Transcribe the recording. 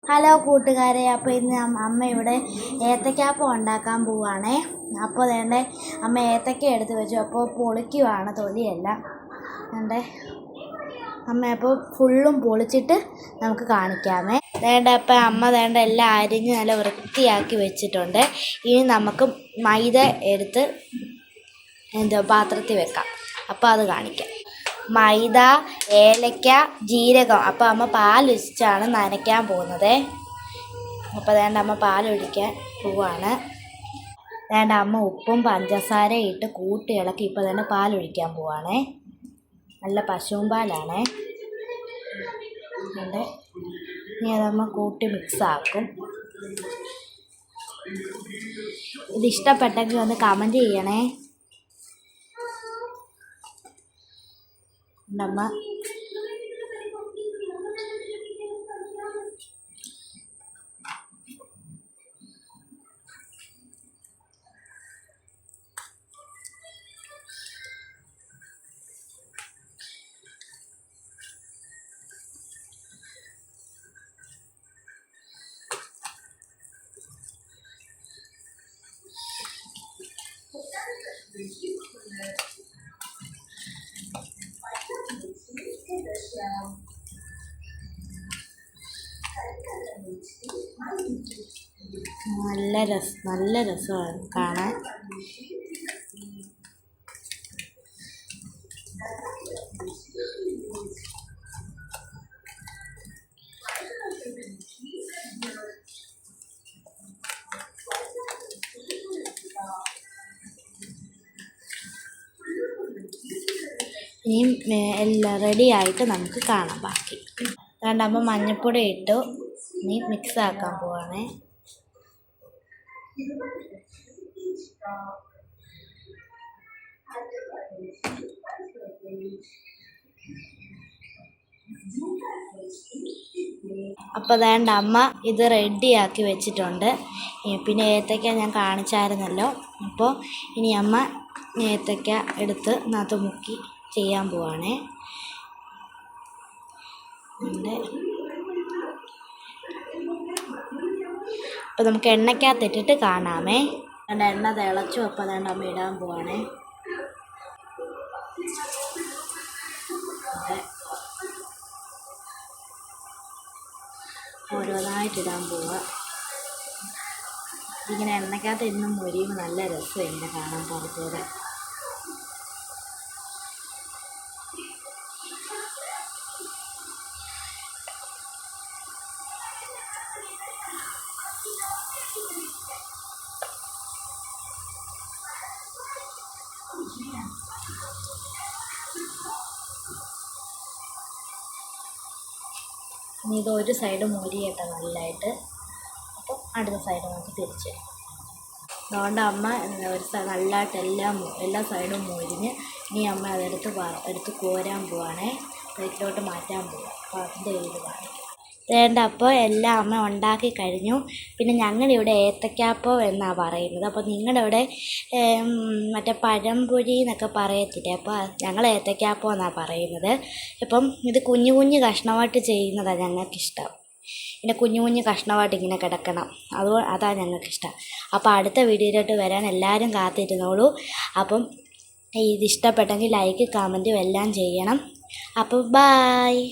Hello കൂട്ടുകാരെ, അപ്പോൾ ഇന്ന് അമ്മ ഇവിടെ ഏത്തയ്ക്കാപ്പം ഉണ്ടാക്കാൻ പോവുകയാണേ. അപ്പോൾ വേണ്ടേ അമ്മ ഏത്തയ്ക്ക എടുത്ത് വെച്ചു. അപ്പോൾ പൊളിക്കുവാണ് തൊലിയെല്ലാം. വേണ്ടേ അമ്മ അപ്പോൾ ഫുള്ളും പൊളിച്ചിട്ട് നമുക്ക് കാണിക്കാമേ. വേണ്ട അപ്പം അമ്മ വേണ്ട എല്ലാം അരിഞ്ഞ് നല്ല വൃത്തിയാക്കി വെച്ചിട്ടുണ്ട്. ഇനി നമുക്ക് മൈദ എടുത്ത് പാത്രത്തിൽ വെക്കാം. അപ്പോൾ അത് കാണിക്കാം. മൈദ, ഏലക്ക, ജീരകം. അപ്പോൾ അമ്മ പാലൊഴിച്ചാണ് നനയ്ക്കാൻ പോകുന്നത്. അപ്പോൾ വേണ്ട അമ്മ പാലൊഴിക്കാൻ പോവാണ്. വേണ്ട അമ്മ ഉപ്പും പഞ്ചസാരയും ഇട്ട് കൂട്ടി ഇളക്കി ഇപ്പോൾ തന്നെ പാലൊഴിക്കാൻ പോവാണേ. നല്ല പശുവും പാലാണേ. ഉണ്ട് ഇനി അതമ്മ കൂട്ടി മിക്സാക്കും. ഇതിഷ്ടപ്പെട്ടെങ്കിൽ ഒന്ന് കമൻറ്റ് ചെയ്യണേ. നമ്മ നല്ല രസമാണ് കാണാൻ. ഇനിയും എല്ലാം റെഡി ആയിട്ട് നമുക്ക് കാണാം ബാക്കി. രണ്ടാകുമ്പോൾ മഞ്ഞൾപ്പൊടി ഇട്ടു. ഇനി മിക്സ് ആക്കാൻ പോവാണേ. അപ്പോൾ വേണ്ട അമ്മ ഇത് റെഡിയാക്കി വെച്ചിട്ടുണ്ട്. പിന്നെ ഏത്തയ്ക്ക ഞാൻ കാണിച്ചായിരുന്നല്ലോ. അപ്പോൾ ഇനി അമ്മ ഏത്തയ്ക്ക എടുത്ത് അതിനകത്ത് മുക്കി ചെയ്യാൻ പോവാണേ. അപ്പോൾ നമുക്ക് എണ്ണയ്ക്കകത്തിട്ടിട്ട് കാണാമേ. എണ്ണ തിളച്ചു. അപ്പോൾ അതുകൊണ്ട് അമ്മ ഇടാൻ പോവാണേ. ഓരോന്നായിട്ടിടാൻ പോവുക. ഇങ്ങനെ എണ്ണയ്ക്കകത്ത് ഇന്നും മൊരിയുമ്പോൾ നല്ല രസം ഇങ്ങനെ കാണാൻ പുറത്തൂടെ. ഇനി ഇത് ഒരു സൈഡ് മൊരിയട്ടെ നല്ലതായിട്ട്. അപ്പോൾ അടുത്ത സൈഡ് നമുക്ക് തിരിച്ച്. അതുകൊണ്ട് അമ്മ ഒരു നല്ലതായിട്ട് എല്ലാ സൈഡും മൊരിഞ്ഞ് ഇനി അമ്മ എടുത്ത് കോരാൻ പോവാണേ. പ്ലേറ്റിലോട്ട് മാറ്റാൻ പോവാം. അപ്പോൾ അതിൻ്റെ ഇത് കാണിക്കും. വേണ്ട അപ്പോൾ എല്ലാം അമ്മ ഉണ്ടാക്കി കഴിഞ്ഞു. പിന്നെ ഞങ്ങളിവിടെ ഏത്തയ്ക്കാപ്പം എന്നാണ് പറയുന്നത്. അപ്പോൾ നിങ്ങളുടെ ഇവിടെ മറ്റേ പഴംപൊരി എന്നൊക്കെ പറയത്തില്ലേ. അപ്പോൾ ഞങ്ങൾ ഏത്തയ്ക്കാപ്പം എന്നാണ് പറയുന്നത്. ഇപ്പം ഇത് കുഞ്ഞു കുഞ്ഞു കഷ്ണമായിട്ട് ചെയ്യുന്നതാണ് ഞങ്ങൾക്കിഷ്ടം. പിന്നെ കുഞ്ഞു കുഞ്ഞു കഷ്ണമായിട്ട് ഇങ്ങനെ കിടക്കണം. അതാണ് ഞങ്ങൾക്കിഷ്ടം. അപ്പോൾ അടുത്ത വീഡിയോയിലോട്ട് വരാൻ എല്ലാവരും കാത്തിരുന്നോളൂ. അപ്പം ഇതിഷ്ടപ്പെട്ടെങ്കിൽ ലൈക്ക് കമൻറ്റും എല്ലാം ചെയ്യണം. അപ്പോൾ ബായ്.